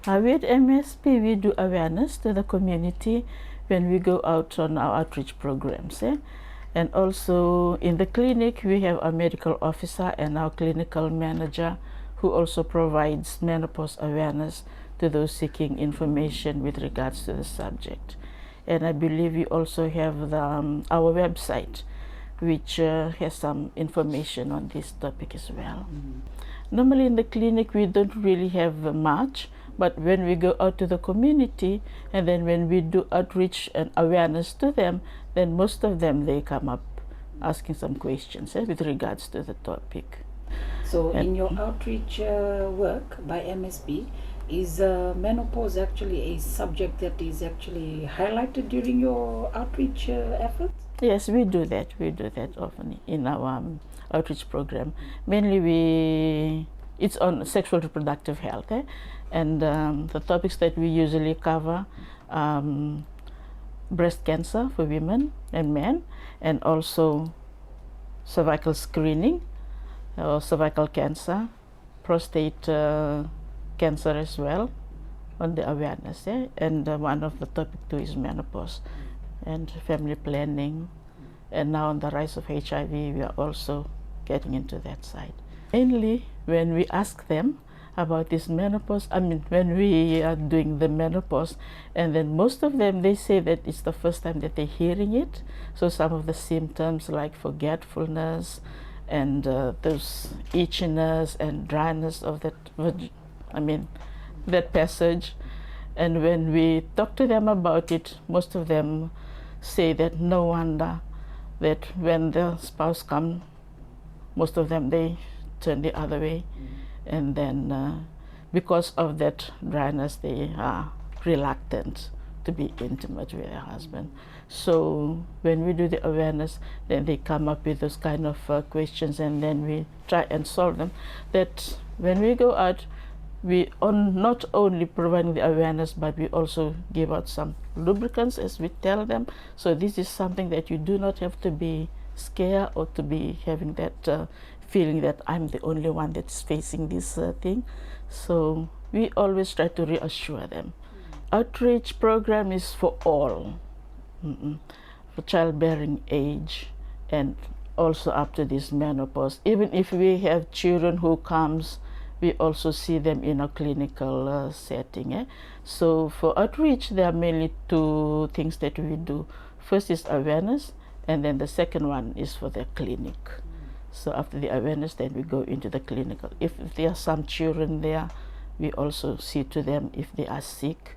With MSP, we do awareness to the community when we go out on our outreach programs. And also in the clinic, we have a medical officer and our clinical manager who also provides menopause awareness to those seeking information with regards to the subject. And I believe we also have our website, which has some information on this topic as well. Normally in the clinic, we don't really have much, but when we go out to the community and then when we do outreach and awareness to them, then most of them, they come up asking some questions with regards to the topic. So in your outreach work by MSP, is menopause actually a subject that is actually highlighted during your outreach efforts? Yes, we do that. We do that often in our outreach program. Mainly it's on sexual reproductive health, and the topics that we usually cover, breast cancer for women and men, and also cervical screening, or cervical cancer, prostate cancer as well, on the awareness. And one of the topic too is menopause and family planning. And now on the rise of HIV, we are also getting into that side. Mainly when we ask them about this menopause, when we are doing the menopause, and then most of them, they say that it's the first time that they're hearing it. So some of the symptoms like forgetfulness and those itchiness and dryness of that, that passage. And when we talk to them about it, most of them say that no wonder that when the spouse comes, most of them, they turn the other way. And then because of that dryness, they are reluctant to be intimate with their husband. So when we do the awareness, then they come up with those kind of questions, and then we try and solve them. That when we go out, we not only providing the awareness, but we also give out some lubricants, as we tell them. So this is something that you do not have to be scared or to be having that feeling that I'm the only one that's facing this thing. So we always try to reassure them. Outreach program is for all, for childbearing age, and also up to this menopause. Even if we have children who comes, we also see them in a clinical setting. So for outreach, there are mainly two things that we do. First is awareness, and then the second one is for the clinic. So after the awareness, then we go into the clinical. If there are some children there, we also see to them if they are sick.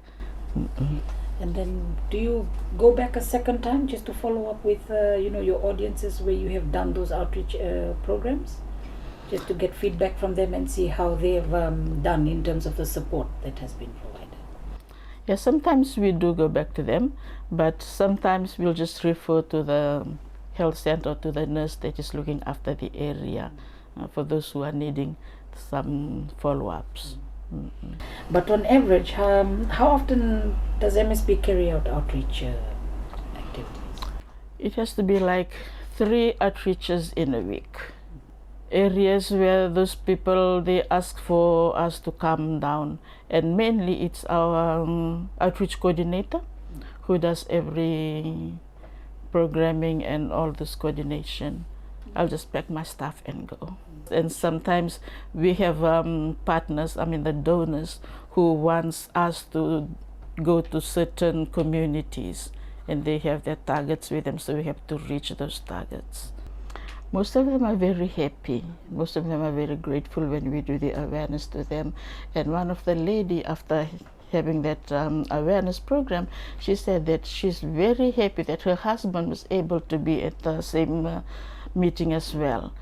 And then do you go back a second time just to follow up with your audiences where you have done those outreach programs, just to get feedback from them and see how they've done in terms of the support that has been provided? Yeah, sometimes we do go back to them, but sometimes we'll just refer to the health center, to the nurse that is looking after the area, for those who are needing some follow-ups. But on average, how often does MSP carry out outreach activities? It has to be like 3 outreaches in a week. Areas where those people, they ask for us to come down, and mainly it's our outreach coordinator who does every programming and all this coordination. I'll just pack my stuff and go. And sometimes we have partners, the donors, who wants us to go to certain communities, and they have their targets with them, so we have to reach those targets. Most of them are very happy. Most of them are very grateful when we do the awareness to them. And one of the lady, after having that awareness program, she said that she's very happy that her husband was able to be at the same meeting as well.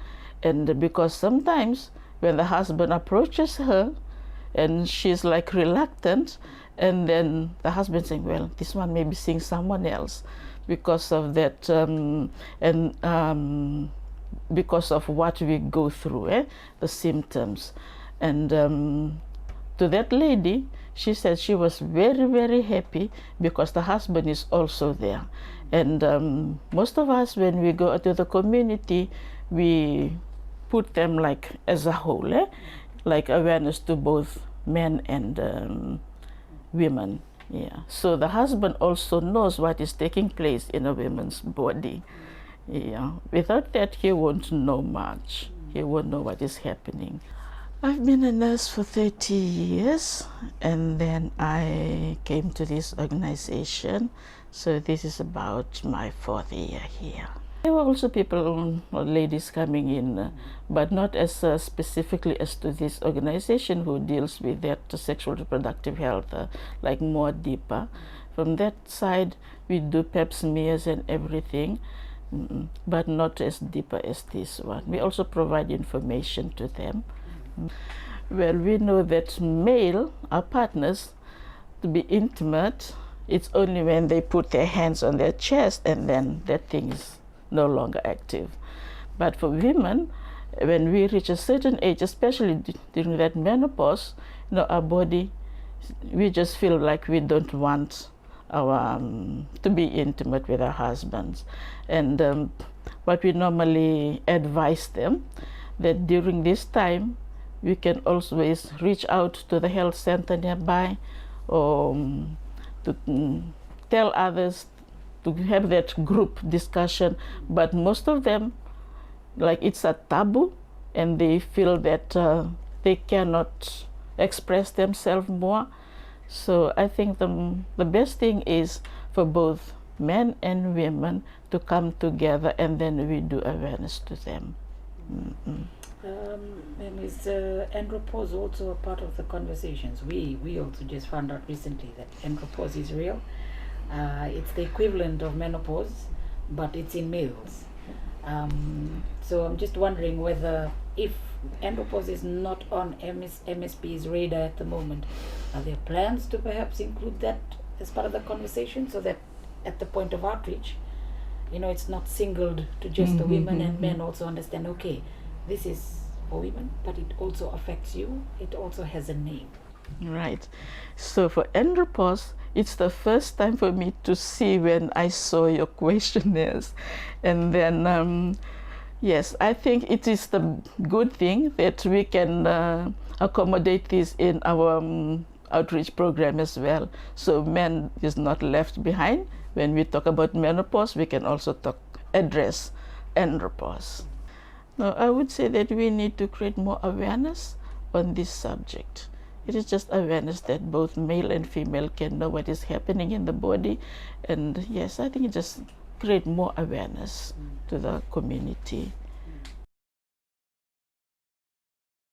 And because sometimes when the husband approaches her and she's like reluctant, and then the husband saying, well, this one may be seeing someone else because of that, because of what we go through, the symptoms. And to that lady, she said she was very, very happy because the husband is also there. And most of us, when we go to the community, we put them like as a whole, like awareness to both men and women. Yeah. So the husband also knows what is taking place in a woman's body. Yeah. Without that, he won't know much. He won't know what is happening. I've been a nurse for 30 years, and then I came to this organization. So this is about my 4th year here. There were also people or ladies coming in, but not as specifically as to this organization who deals with that sexual reproductive health, like more deeper. From that side, we do pap smears and everything, but not as deeper as this one. We also provide information to them. Well, we know that male, our partners, to be intimate, it's only when they put their hands on their chest and then that thing is no longer active. But for women, when we reach a certain age, especially during that menopause, our body, we just feel like we don't want our to be intimate with our husbands. And what we normally advise them, that during this time, we can always reach out to the health center nearby, or to tell others, to have that group discussion. But most of them, like, it's a taboo, and they feel that they cannot express themselves more. So I think the best thing is for both men and women to come together, and then we do awareness to them. And is andropause also a part of the conversations? We also just found out recently that andropause is real. It's the equivalent of menopause, but it's in males. So I'm just wondering whether, if andropause is not on MSP's radar at the moment, are there plans to perhaps include that as part of the conversation, so that at the point of outreach, it's not singled to just the women, and men also understand, okay, this is for women, but it also affects you. It also has a name. Right. So for andropause, it's the first time for me to see when I saw your questionnaires. And then, yes, I think it is the good thing that we can accommodate this in our outreach program as well. So men is not left behind. When we talk about menopause, we can also address andropause. Now, I would say that we need to create more awareness on this subject. It is just awareness that both male and female can know what is happening in the body. And yes, I think it just create more awareness to the community.